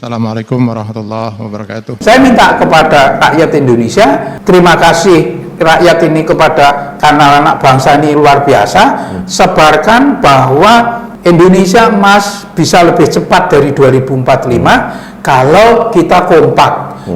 Assalamualaikum warahmatullahi wabarakatuh. Saya minta kepada rakyat Indonesia, terima kasih rakyat ini kepada kanal anak bangsa ini luar biasa, sebarkan bahwa Indonesia emas bisa lebih cepat dari 2045 kalau kita kompak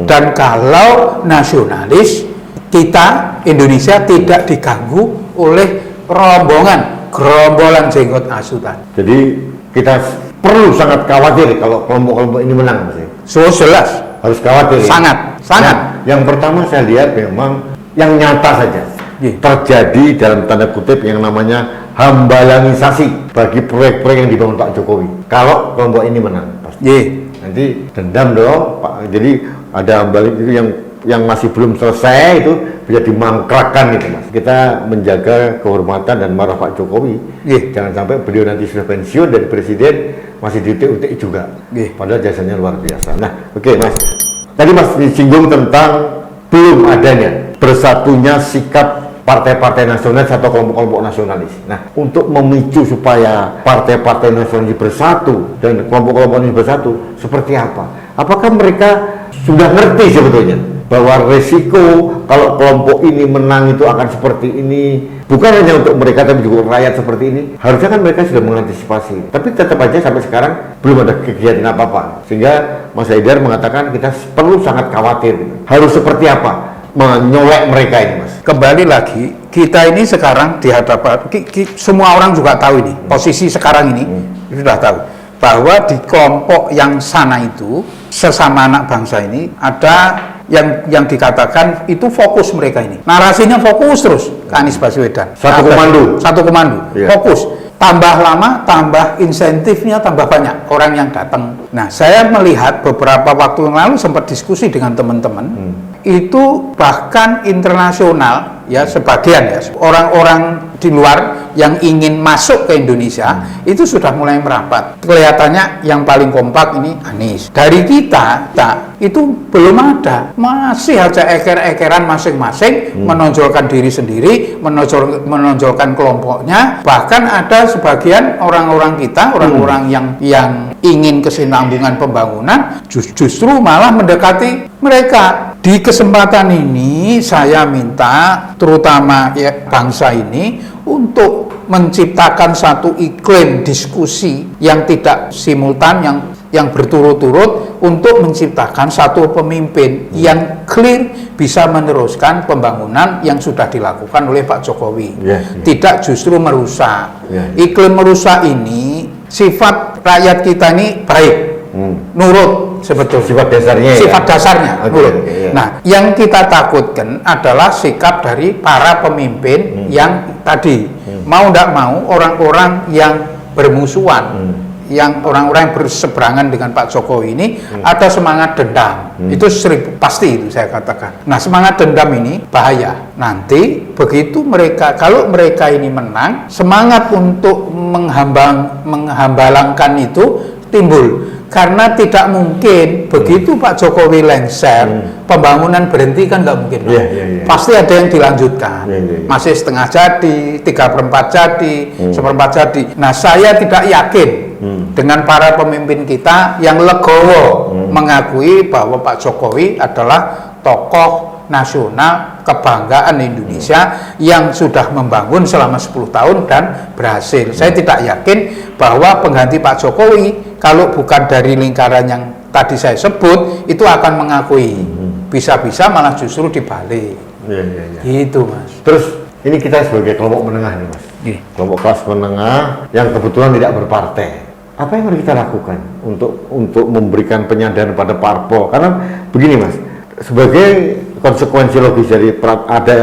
dan kalau nasionalis kita Indonesia tidak diganggu oleh gerombolan jenggot asutan. Jadi kita perlu sangat khawatir kalau kelompok-kelompok ini menang, Mas. So jelas Harus khawatir. sangat. Nah, yang pertama saya lihat memang yang nyata saja terjadi dalam tanda kutip yang namanya hambalanisasi bagi proyek-proyek yang dibangun Pak Jokowi. Kalau kelompok ini menang, pasti. Nanti dendam dong, Pak. Jadi ada hambalik itu yang masih belum selesai itu bisa dimangkrakan gitu, Mas. Kita menjaga kehormatan dan marah Pak Jokowi. Jangan sampai beliau nanti sudah pensiun dari presiden masih diutik-utik juga. Padahal jasanya luar biasa. Nah, oke, Mas. Tadi Mas disinggung tentang belum adanya bersatunya sikap partai-partai nasionalis atau kelompok-kelompok nasionalis. Nah, untuk memicu supaya partai-partai nasionalis bersatu dan kelompok-kelompok ini bersatu, seperti apa? Apakah mereka sudah ngerti sebetulnya bahwa resiko kalau kelompok ini menang itu akan seperti ini, bukan hanya untuk mereka tapi juga rakyat seperti ini? Harusnya kan mereka sudah mengantisipasi, tapi tetap aja sampai sekarang belum ada kegiatan apa-apa, sehingga Mas Haidar mengatakan kita perlu sangat khawatir. Harus seperti apa menyolek mereka ini, Mas? Kembali lagi, kita ini sekarang di hadapan semua orang juga tahu ini, posisi sekarang ini sudah tahu bahwa di kelompok yang sana itu sesama anak bangsa ini ada yang dikatakan itu fokus mereka ini. Narasinya fokus terus ke Anies Baswedan. Satu komando. Fokus. Tambah lama, tambah insentifnya tambah banyak orang yang datang. Nah, saya melihat beberapa waktu yang lalu sempat diskusi dengan teman-teman, itu bahkan internasional ya, sebagian ya, orang-orang di luar yang ingin masuk ke Indonesia itu sudah mulai merapat. Kelihatannya yang paling kompak ini Anies. Dari kita itu belum ada, masih aja eker-ekeran masing-masing, menonjolkan diri sendiri, menonjolkan kelompoknya. Bahkan ada sebagian orang-orang kita, orang-orang yang ingin kesinambungan pembangunan, justru malah mendekati mereka. Di kesempatan ini saya minta terutama ya, bangsa ini untuk menciptakan satu iklim diskusi yang tidak simultan, yang berturut-turut, untuk menciptakan satu pemimpin yang clear bisa meneruskan pembangunan yang sudah dilakukan oleh Pak Jokowi. Tidak justru merusak. Iklim merusak ini, sifat rakyat kita ini baik, nurut sebetulnya. Sifat dasarnya nurut. Nah, yang kita takutkan adalah sikap dari para pemimpin yang tadi mau tidak mau orang-orang yang bermusuhan, yang orang-orang yang berseberangan dengan Pak Jokowi ini ada semangat dendam. Itu pasti itu saya katakan. Nah, semangat dendam ini bahaya. Nanti begitu kalau mereka ini menang, semangat untuk menghambalangkan itu timbul. Karena tidak mungkin begitu Pak Jokowi lengser, pembangunan berhenti kan nggak mungkin. Pasti ada yang dilanjutkan. Masih setengah jadi, 3/4 jadi, 1/4 jadi. Nah, saya tidak yakin dengan para pemimpin kita yang legowo mengakui bahwa Pak Jokowi adalah tokoh nasional kebanggaan Indonesia yang sudah membangun selama 10 tahun dan berhasil. Saya tidak yakin bahwa pengganti Pak Jokowi kalau bukan dari lingkaran yang tadi saya sebut itu akan mengakui. Bisa-bisa malah justru dibalik. Gitu, Mas. Terus ini kita sebagai kelompok menengah nih, Mas. Kelompok kelas menengah yang kebetulan tidak berpartai. Apa yang harus kita lakukan untuk memberikan penyadaran pada parpol? Karena begini, Mas, sebagai konsekuensi logis dari ada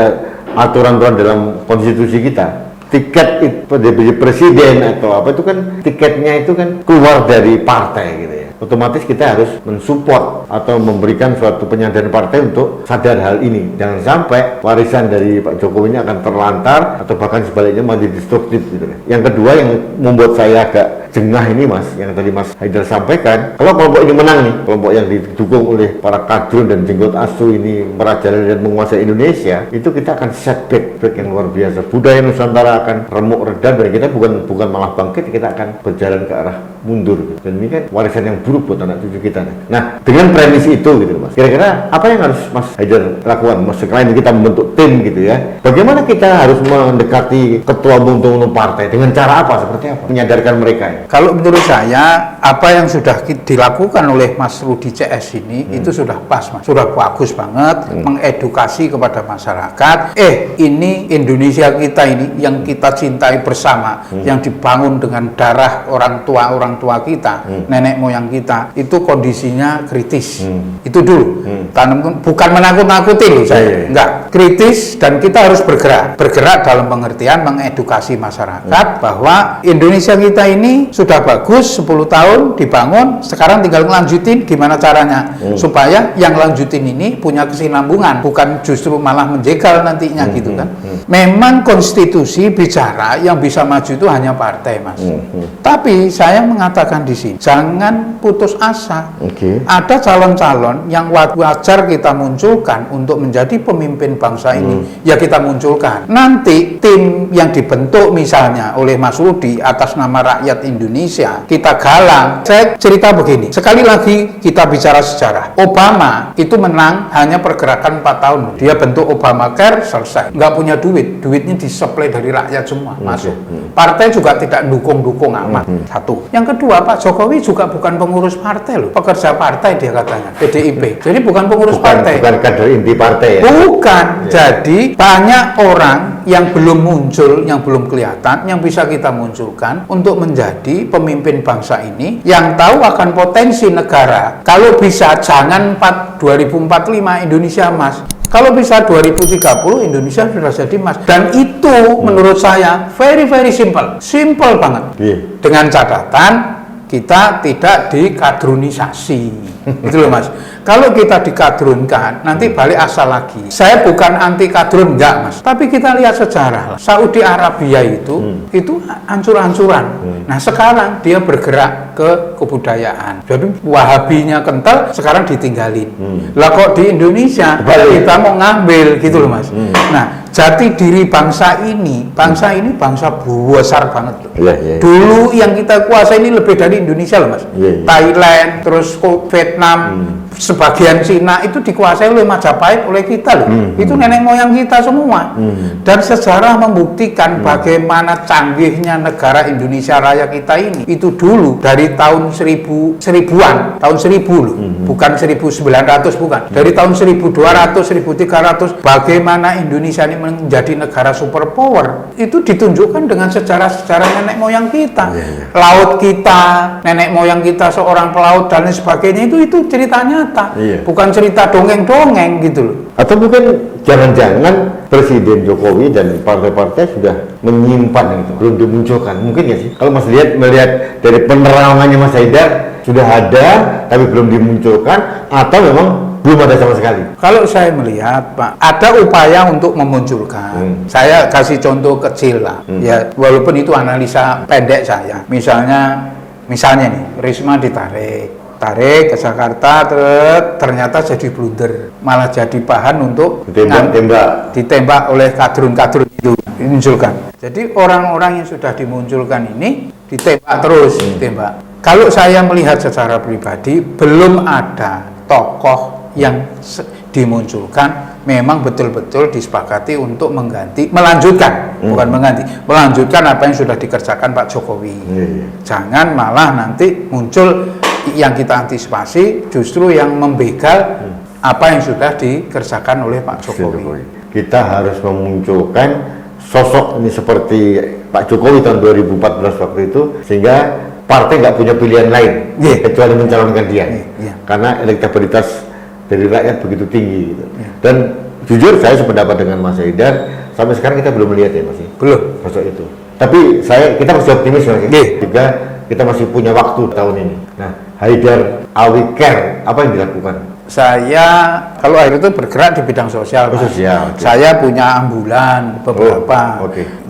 aturan-aturan dalam konstitusi kita, tiket itu presiden atau apa itu kan tiketnya itu kan keluar dari partai gitu ya. Otomatis kita harus mensupport atau memberikan suatu penyadaran partai untuk sadar hal ini. Jangan sampai warisan dari Pak Jokowi ini akan terlantar atau bahkan sebaliknya menjadi destruktif gitu. Yang kedua yang membuat saya agak jengah ini, Mas, yang tadi Mas Haidar sampaikan, kalau kelompok ini menang nih, kelompok yang didukung oleh para kadrun dan jenggot asu ini merajalela dan menguasai Indonesia, itu kita akan setback yang luar biasa. Budaya Nusantara akan remuk redam dan kita bukan malah bangkit, kita akan berjalan ke arah mundur. Dan ini kan warisan yang buruk buat anak cucu kita. Nah, dengan premis itu gitu Mas. Kira-kira apa yang harus Mas Haidar lakukan? Mas, selain kita membentuk tim gitu ya. Bagaimana kita harus mendekati ketua umum partai dengan cara apa? Seperti apa? Menyadarkan mereka ya. Kalau menurut saya apa yang sudah dilakukan oleh Mas Rudi CS ini itu sudah pas, Mas. Sudah bagus banget mengedukasi kepada masyarakat. Ini Indonesia kita ini yang kita cintai bersama, yang dibangun dengan darah orang tua kita, nenek moyang kita, itu kondisinya kritis. Itu dulu. Bukan menakut-nakuti loh saya. Enggak, kritis, dan kita harus bergerak dalam pengertian mengedukasi masyarakat bahwa Indonesia kita ini sudah bagus 10 tahun dibangun, sekarang tinggal ngelanjutin gimana caranya supaya yang lanjutin ini punya kesinambungan, bukan justru malah menjegal nantinya gitu kan. Memang konstitusi bicara yang bisa maju itu hanya partai, Mas. Tapi saya mengatakan di sini jangan putus asa. Ada calon-calon yang wajar kita munculkan untuk menjadi pemimpin bangsa ini, ya kita munculkan. Nanti tim yang dibentuk misalnya oleh Mas Rudi atas nama rakyat Indonesia, kita galang. Saya cerita begini, sekali lagi kita bicara sejarah. Obama itu menang hanya pergerakan 4 tahun. Dia bentuk Obamacare, selesai. Nggak punya duitnya disuplai dari rakyat semua, masuk. Partai juga tidak dukung amat. Satu. Yang kedua, Pak Jokowi juga bukan pengurus partai loh, pekerja partai dia katanya, PDIP. Jadi bukan pengurus partai. Bukan kader inti partai ya? Bukan. Jadi banyak orang yang belum muncul, yang belum kelihatan, yang bisa kita munculkan untuk menjadi pemimpin bangsa ini, yang tahu akan potensi negara. Kalau bisa jangan 2045 Indonesia emas. Kalau bisa 2030 Indonesia sudah jadi emas. Dan itu menurut saya very simple banget. Dengan catatan kita tidak dikadronisasi. Itu loh Mas. Kalau kita dikadrunkan, nanti balik asal lagi. Saya bukan anti kadrun, enggak Mas. Tapi kita lihat sejarah. Saudi Arabia itu hancur-hancuran. Nah sekarang dia bergerak ke kebudayaan. Jadi Wahabinya kental, sekarang ditinggalin. Lah kok di Indonesia kita mau ngambil gitu loh Mas. Nah jati diri bangsa ini bangsa besar banget loh. Dulu yang kita kuasai ini lebih dari Indonesia loh Mas. Thailand, terus Vietnam, sebagian Cina itu dikuasai oleh Majapahit, oleh kita loh. Itu nenek moyang kita semua. Dan sejarah membuktikan bagaimana canggihnya negara Indonesia Raya kita ini. Itu dulu dari tahun seribuan, tahun 1000 loh. Bukan 1900, bukan. Dari tahun 1200, 1300, bagaimana Indonesia ini menjadi negara superpower. Itu ditunjukkan dengan sejarah-sejarah nenek moyang kita. Laut kita, nenek moyang kita seorang pelaut dan lain sebagainya, itu cerita nyata. Bukan cerita dongeng-dongeng gitu loh. Atau mungkin jangan-jangan Presiden Jokowi dan partai-partai sudah menyimpan itu, belum dimunculkan. Mungkin ya sih. Kalau Mas melihat dari penerangannya Mas Haidar, sudah ada tapi belum dimunculkan, atau memang belum ada sama sekali? Kalau saya melihat Pak, ada upaya untuk memunculkan. Saya kasih contoh kecil lah. Ya, walaupun itu analisa pendek saya. Misalnya nih, Risma ditarik ke Jakarta, ternyata jadi blunder, malah jadi bahan untuk ditembak oleh kadrun-kadrun itu dimunculkan. Jadi orang-orang yang sudah dimunculkan ini ditembak terus, ditembak. Kalau saya melihat secara pribadi, belum ada tokoh yang dimunculkan memang betul-betul disepakati untuk melanjutkan apa yang sudah dikerjakan Pak Jokowi. Jangan malah nanti muncul yang kita antisipasi justru yang membegal apa yang sudah dikerjakan oleh Pak Jokowi. Kita harus memunculkan sosok ini seperti Pak Jokowi tahun 2014 waktu itu, sehingga partai nggak punya pilihan lain kecuali mencalonkan dia, karena elektabilitas dari rakyat begitu tinggi gitu. Dan jujur saya sependapat dengan Mas Haidar, sampai sekarang kita belum melihat ya Mas, belum sosok itu. Tapi kita masih optimis Mas, juga kita masih punya waktu tahun ini. Nah, Haidar Awicare, apa yang dilakukan? Saya kalau akhir itu bergerak di bidang sosial. Saya punya ambulan beberapa.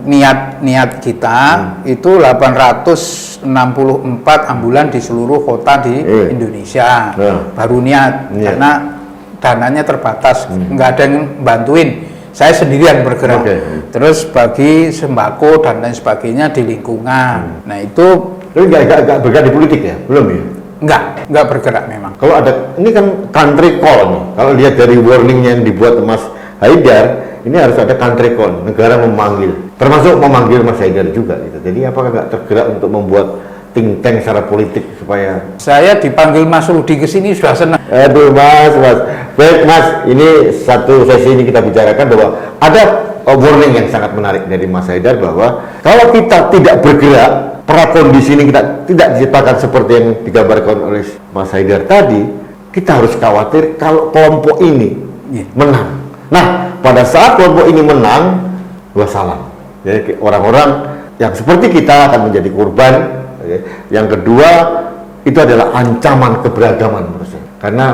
Niat kita itu 864 ambulan di seluruh kota di Indonesia. Baru niat karena dananya terbatas, nggak ada yang bantuin. Saya sendirian bergerak. Terus bagi sembako dan lain sebagainya di lingkungan. Nah itu nggak bergerak di politik ya? Belum ya? Enggak bergerak memang. Kalau ada, ini kan country call nih. Kalau lihat dari warningnya yang dibuat Mas Haidar, ini harus ada country call, negara memanggil, termasuk memanggil Mas Haidar juga gitu. Jadi apakah nggak tergerak untuk membuat think tank secara politik supaya... Saya dipanggil Mas Rudi ke sini sudah senang. Aduh Mas. Baik Mas, ini satu sesi ini kita bicarakan bahwa ada warning yang sangat menarik dari Mas Haidar bahwa kalau kita tidak bergerak, prakondisi ini kita tidak diciptakan seperti yang digambarkan oleh Mas Haidar tadi, kita harus khawatir kalau kelompok ini menang. Nah, pada saat kelompok ini menang, wassalam. Jadi orang-orang yang seperti kita akan menjadi korban. Yang kedua, itu adalah ancaman keberagaman menurut saya. Karena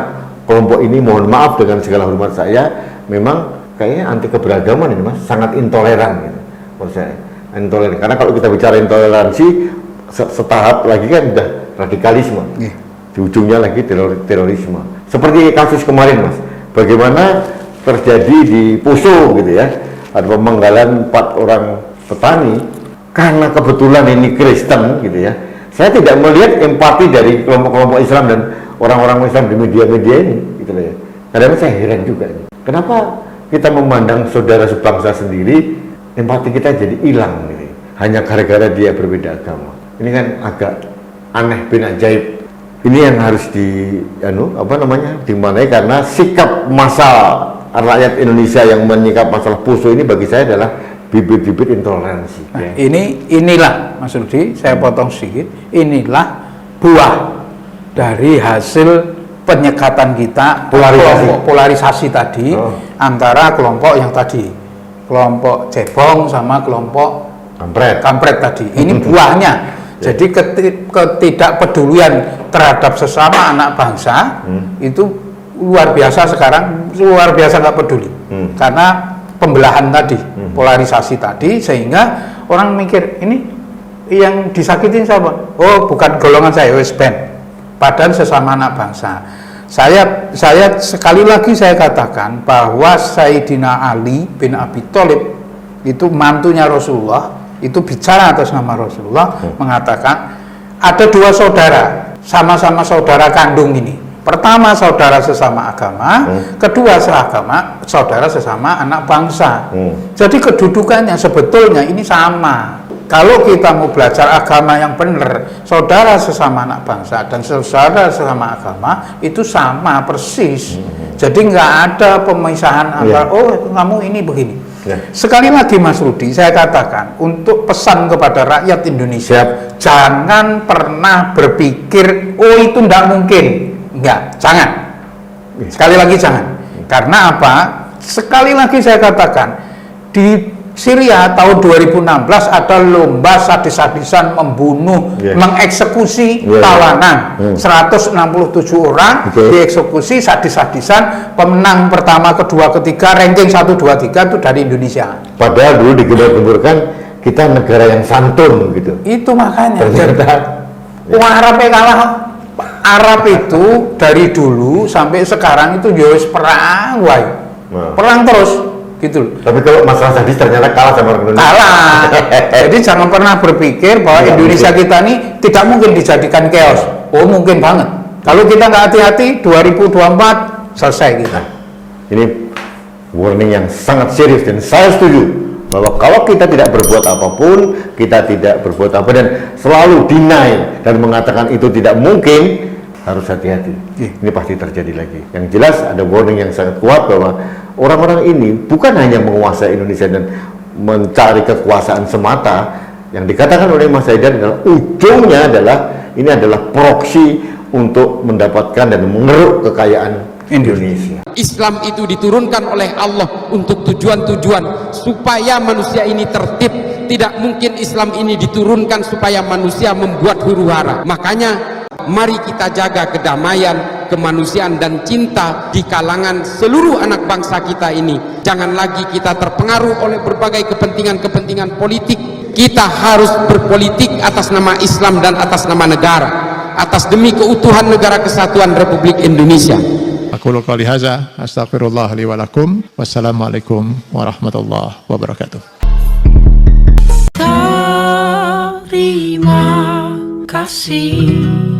kelompok ini, mohon maaf dengan segala hormat saya, memang kayaknya anti keberagaman ini Mas, sangat intoleran gitu, menurut saya. Intoleran. Karena kalau kita bicara intoleransi, setahap lagi kan udah radikalisme. Di ujungnya lagi terorisme. Seperti kasus kemarin Mas, bagaimana terjadi di Poso gitu ya, ada pemenggalan 4 orang petani karena kebetulan ini Kristen gitu ya. Saya tidak melihat empati dari kelompok-kelompok Islam dan orang-orang Islam di media-media ini gitu ya. Kadang saya heran juga ini. Kenapa kita memandang saudara sebangsa sendiri, empati kita jadi hilang gitu, hanya gara-gara dia berbeda agama. Ini kan agak aneh bin ajaib. Ini yang harus dimanai, karena sikap massal rakyat Indonesia yang menyikap masalah Poso ini bagi saya adalah bibit-bibit intoleransi. Nah, inilah Mas Rudi, saya potong sedikit. Inilah buah dari hasil penyekatan kita, polarisasi tadi antara kelompok yang tadi, kelompok cebong sama kelompok kampret tadi. Ini buahnya. Jadi ketidakpedulian terhadap sesama anak bangsa itu luar biasa sekarang, luar biasa nggak peduli karena pembelahan tadi, polarisasi tadi, sehingga orang mikir ini yang disakitin siapa? Oh, bukan golongan saya, wes ben. Padahal sesama anak bangsa. Saya sekali lagi saya katakan bahwa Sayyidina Ali bin Abi Thalib itu mantunya Rasulullah, itu bicara atas nama Rasulullah, mengatakan ada 2 saudara, sama-sama saudara kandung ini. Pertama saudara sesama agama, kedua saudara sesama anak bangsa. Jadi kedudukannya sebetulnya ini sama. Kalau kita mau belajar agama yang benar, saudara sesama anak bangsa dan saudara sesama agama itu sama persis. Jadi nggak ada pemisahan antara oh kamu ini begini. Sekali lagi Mas Rudi, saya katakan untuk pesan kepada rakyat Indonesia, jangan pernah berpikir oh itu tidak mungkin. Enggak, jangan. Sekali lagi jangan. Karena apa? Sekali lagi saya katakan, di Syria tahun 2016 ada lomba sadis-sadisan membunuh, mengeksekusi tawanan. 167 orang dieksekusi sadis-sadisan. Pemenang pertama, kedua, ketiga, ranking 1, 2, 3 itu dari Indonesia. Padahal dulu digembar-gemburkan kita negara yang santun gitu. Itu makanya. Ternyata Arab kalah. Arab itu dari dulu sampai sekarang itu wis perang, perang terus gitu. Tapi kalau masalah sadis ternyata kalah sama orang Indonesia. Kalah. Jadi jangan pernah berpikir bahwa Indonesia kita ini tidak mungkin dijadikan chaos. Oh mungkin banget. Kalau kita nggak hati-hati, 2024 selesai kita. Ini warning yang sangat serius dan saya setuju bahwa kalau kita tidak berbuat apapun, kita tidak berbuat apa dan selalu deny dan mengatakan itu tidak mungkin, harus hati-hati. Ini pasti terjadi lagi. Yang jelas ada warning yang sangat kuat bahwa orang-orang ini bukan hanya menguasai Indonesia dan mencari kekuasaan semata. Yang dikatakan oleh Mas Haidar adalah ujungnya adalah ini adalah proksi untuk mendapatkan dan mengeruk kekayaan Indonesia. Islam itu diturunkan oleh Allah untuk tujuan-tujuan supaya manusia ini tertib. Tidak mungkin Islam ini diturunkan supaya manusia membuat huru-hara. Makanya mari kita jaga kedamaian, kemanusiaan dan cinta di kalangan seluruh anak bangsa kita ini. Jangan lagi kita terpengaruh oleh berbagai kepentingan-kepentingan politik. Kita harus berpolitik atas nama Islam dan atas nama negara, atas demi keutuhan negara kesatuan Republik Indonesia. Aqulu qouli hadza astaghfirullah li wa lakum. Wassalamualaikum warahmatullahi wabarakatuh. Terima kasih.